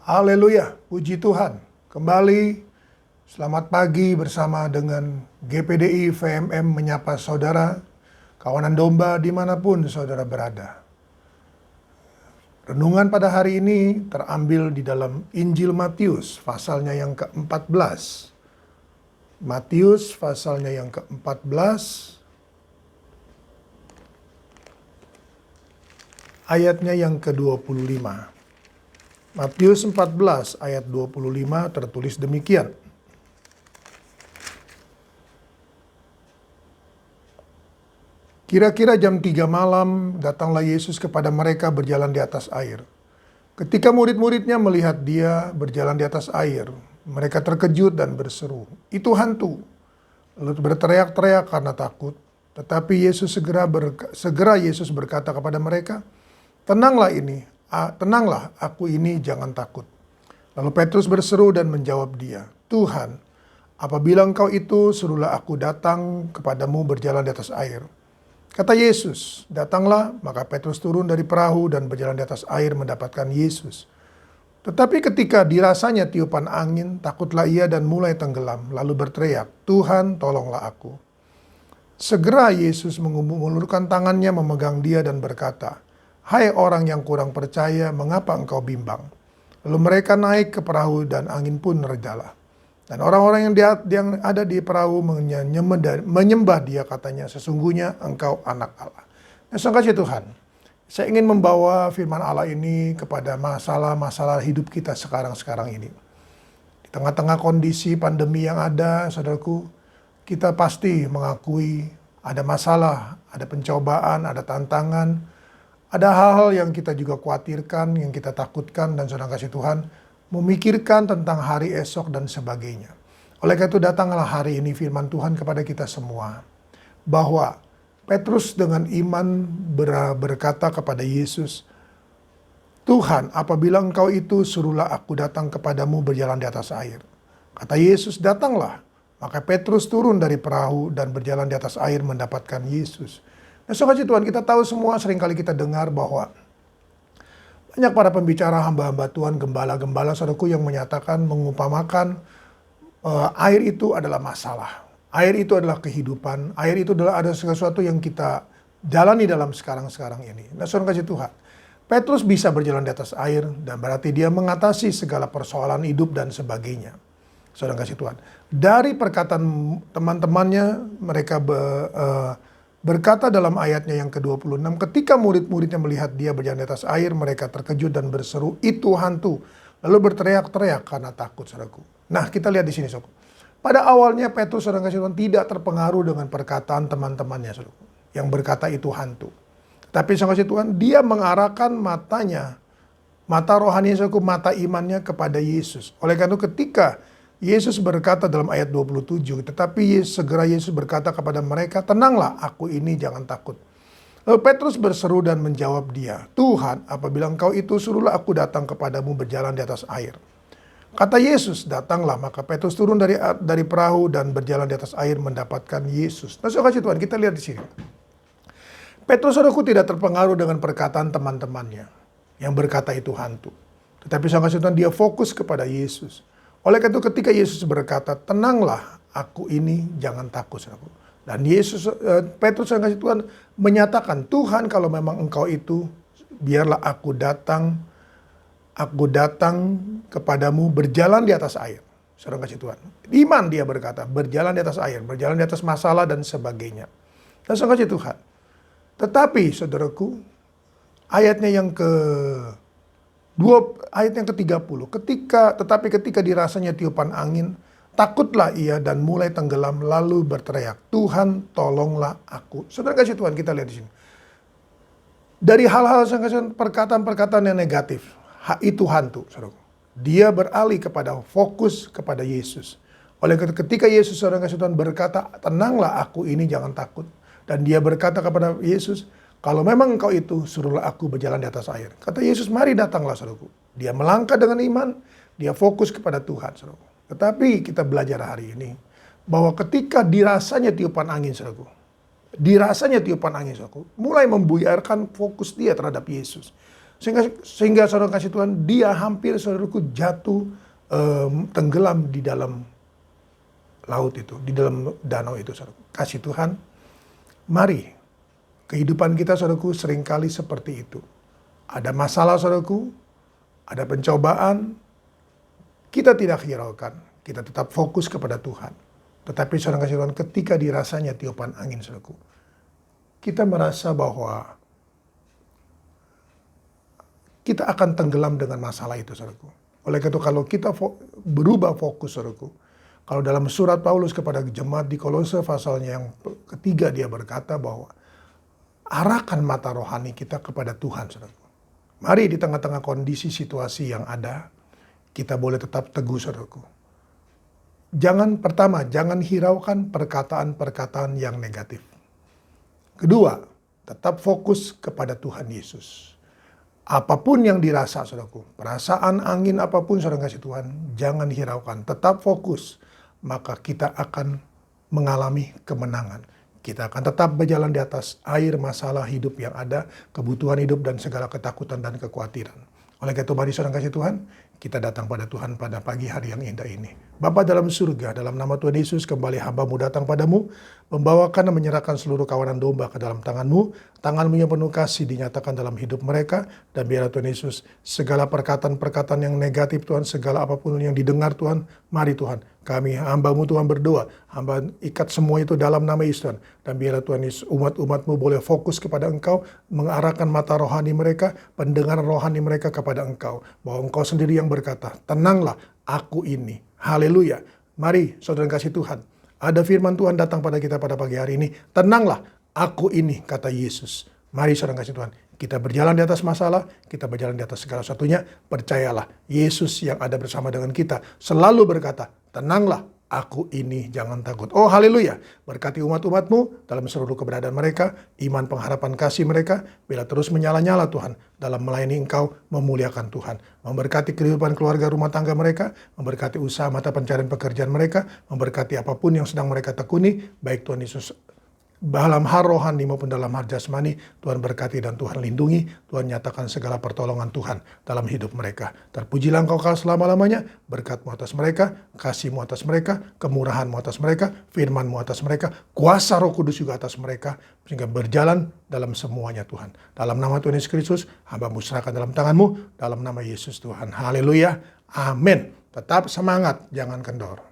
Haleluya, puji Tuhan. Kembali, selamat pagi bersama dengan GPDI VMM menyapa saudara, kawanan domba dimanapun saudara berada. Renungan pada hari ini terambil di dalam Injil Matius, pasalnya yang ke-14. Matius, pasalnya yang ke-14, ayatnya yang ke-25. Matius 14 ayat 25 tertulis demikian. Kira-kira jam 3 malam datanglah Yesus kepada mereka berjalan di atas air. Ketika murid-muridnya melihat dia berjalan di atas air, mereka terkejut dan berseru, "Itu hantu!" Lalu berteriak-teriak karena takut. Tetapi segera Yesus berkata kepada mereka, Tenanglah, aku ini, jangan takut." Lalu Petrus berseru dan menjawab dia, "Tuhan, apabila Engkau itu, suruhlah aku datang kepadamu berjalan di atas air." Kata Yesus, "Datanglah." Maka Petrus turun dari perahu dan berjalan di atas air mendapatkan Yesus. Tetapi ketika dirasanya tiupan angin, takutlah ia dan mulai tenggelam, lalu berteriak, "Tuhan, tolonglah aku." Segera Yesus mengulurkan tangannya memegang dia dan berkata, "Hai orang yang kurang percaya, mengapa engkau bimbang?" Lalu mereka naik ke perahu dan angin pun redalah. Dan orang-orang yang ada di perahu menyembah dia, katanya, "Sesungguhnya engkau anak Allah." Nah, kasih Tuhan, saya ingin membawa firman Allah ini kepada masalah-masalah hidup kita sekarang ini. Di tengah-tengah kondisi pandemi yang ada, saudaraku, kita pasti mengakui ada masalah, ada pencobaan, ada tantangan, ada hal-hal yang kita juga khawatirkan, yang kita takutkan, dan saudara kasih Tuhan, memikirkan tentang hari esok dan sebagainya. Oleh karena itu datanglah hari ini firman Tuhan kepada kita semua, bahwa Petrus dengan iman berkata kepada Yesus, "Tuhan, apabila Engkau itu, suruhlah aku datang kepadamu berjalan di atas air." Kata Yesus, "Datanglah." Maka Petrus turun dari perahu dan berjalan di atas air mendapatkan Yesus. Nah, saudara Tuhan, kita tahu semua, seringkali kita dengar bahwa banyak para pembicara, hamba-hamba Tuhan, gembala-gembala, saudaraku, yang menyatakan, mengumpamakan air itu adalah masalah. Air itu adalah kehidupan. Air itu adalah ada sesuatu yang kita jalani dalam sekarang ini. Nah, saudara kasih Tuhan, Petrus bisa berjalan di atas air, dan berarti dia mengatasi segala persoalan hidup dan sebagainya. Saudara kasih Tuhan, dari perkataan teman-temannya, mereka berkata dalam ayatnya yang ke-26, ketika murid-muridnya melihat dia berjalan di atas air, mereka terkejut dan berseru, "Itu hantu!" Lalu berteriak-teriak karena takut, saudaraku. Nah, kita lihat di sini, saudaraku. Pada awalnya Petrus, saudara kasih Tuhan, tidak terpengaruh dengan perkataan teman-temannya, saudaraku, yang berkata itu hantu. Tapi saudara kasih Tuhan, dia mengarahkan matanya, mata rohani, saudaraku, mata imannya kepada Yesus. Oleh karena itu ketika Yesus berkata dalam ayat 27, tetapi segera Yesus berkata kepada mereka, "Tenanglah, aku ini, jangan takut." Lalu Petrus berseru dan menjawab dia, "Tuhan, apabila Engkau itu, suruhlah aku datang kepadamu berjalan di atas air." Kata Yesus, "Datanglah." Maka Petrus turun dari perahu dan berjalan di atas air mendapatkan Yesus. Nah, saudara Tuhan, kita lihat di sini. Petrus, saudaraku, tidak terpengaruh dengan perkataan teman-temannya yang berkata itu hantu. Tetapi saudara Tuhan, dia fokus kepada Yesus. Oleh karena itu ketika Yesus berkata, "Tenanglah, aku ini, jangan takut." Dan Petrus yang kasih Tuhan menyatakan, "Tuhan, kalau memang Engkau itu, biarlah aku datang kepadamu berjalan di atas air." Saudara kasih Tuhan, iman dia berkata, berjalan di atas air, berjalan di atas masalah dan sebagainya. Dan saudara kasih Tuhan. Tetapi saudaraku, ayatnya yang ayat yang ke-30, tetapi ketika dirasanya tiupan angin, takutlah ia dan mulai tenggelam, lalu berteriak, "Tuhan, tolonglah aku." Saudara kasih Tuhan, kita lihat di sini. Dari hal-hal perkataan-perkataan yang negatif, itu hantu, saudara. Dia beralih kepada fokus kepada Yesus. Oleh karena ketika Yesus, saudara kasih Tuhan, berkata, "Tenanglah, aku ini, jangan takut." Dan dia berkata kepada Yesus, "Kalau memang Engkau itu, suruhlah aku berjalan di atas air." Kata Yesus, "Mari datanglah," saudaraku. Dia melangkah dengan iman, dia fokus kepada Tuhan, saudaraku. Tetapi kita belajar hari ini, bahwa ketika dirasanya tiupan angin, saudaraku, mulai membuyarkan fokus dia terhadap Yesus. Sehingga saudara kasih Tuhan, dia hampir saudaraku jatuh tenggelam di dalam laut itu, di dalam danau itu saudara. Kasih Tuhan, mari kehidupan kita saudaraku seringkali seperti itu. Ada masalah saudaraku, ada pencobaan, kita tidak hiraukan, kita tetap fokus kepada Tuhan. Tetapi saudara kasih Tuhan, ketika dirasanya tiupan angin saudaraku, kita merasa bahwa kita akan tenggelam dengan masalah itu, saudaraku. Oleh karena itu, kalau kita berubah fokus, saudaraku, kalau dalam surat Paulus kepada jemaat di Kolose pasalnya yang ketiga, dia berkata bahwa arahkan mata rohani kita kepada Tuhan, saudaraku. Mari di tengah-tengah kondisi situasi yang ada, kita boleh tetap teguh, saudaraku. Jangan hiraukan perkataan-perkataan yang negatif. Kedua, tetap fokus kepada Tuhan Yesus. Apapun yang dirasa, saudaraku, perasaan angin apapun, saudara kasih Tuhan, jangan hiraukan, tetap fokus, maka kita akan mengalami kemenangan. Kita akan tetap berjalan di atas air masalah hidup yang ada, kebutuhan hidup dan segala ketakutan dan kekhawatiran. Oleh karena itu, mari saudara kasih Tuhan, kita datang pada Tuhan pada pagi hari yang indah ini. Bapa dalam surga, dalam nama Tuhan Yesus, kembali hamba-Mu datang padamu, membawakan dan menyerahkan seluruh kawanan domba ke dalam tangan-Mu. Tangan-Mu yang penuh kasih dinyatakan dalam hidup mereka, dan biarlah Tuhan Yesus, segala perkataan-perkataan yang negatif Tuhan, segala apapun yang didengar Tuhan, mari Tuhan, kami hamba-Mu Tuhan berdoa, hamba ikat semua itu dalam nama Yesus Tuhan. Dan biarlah Tuhan Yesus, umat-umat-Mu boleh fokus kepada Engkau, mengarahkan mata rohani mereka, pendengaran rohani mereka kepada Engkau. Bahwa Engkau sendiri yang berkata, tenanglah, aku ini. Haleluya. Mari saudara kasih Tuhan. Ada firman Tuhan datang pada kita pada pagi hari ini. Tenanglah, aku ini, kata Yesus. Mari saudara kasih Tuhan. Kita berjalan di atas masalah, kita berjalan di atas segala satunya. Percayalah, Yesus yang ada bersama dengan kita selalu berkata, tenanglah, aku ini, jangan takut. Oh haleluya, berkati umat-umat-Mu dalam seluruh keberadaan mereka, iman pengharapan kasih mereka, bila terus menyala-nyala Tuhan, dalam melayani Engkau, memuliakan Tuhan. Memberkati kehidupan keluarga rumah tangga mereka, memberkati usaha mata pencarian pekerjaan mereka, memberkati apapun yang sedang mereka tekuni, baik Tuhan Yesus, dalam hal rohani maupun dalam hal jasmani, Tuhan berkati dan Tuhan lindungi, Tuhan nyatakan segala pertolongan Tuhan dalam hidup mereka. Terpujilah Engkau kekal selama-lamanya, berkat-Mu atas mereka, kasih-Mu atas mereka, kemurahan-Mu atas mereka, firman-Mu atas mereka, kuasa Roh Kudus juga atas mereka, sehingga berjalan dalam semuanya Tuhan. Dalam nama Tuhan Yesus Kristus, hamba-Mu serahkan dalam tangan-Mu, dalam nama Yesus Tuhan. Haleluya, amin. Tetap semangat, jangan kendor.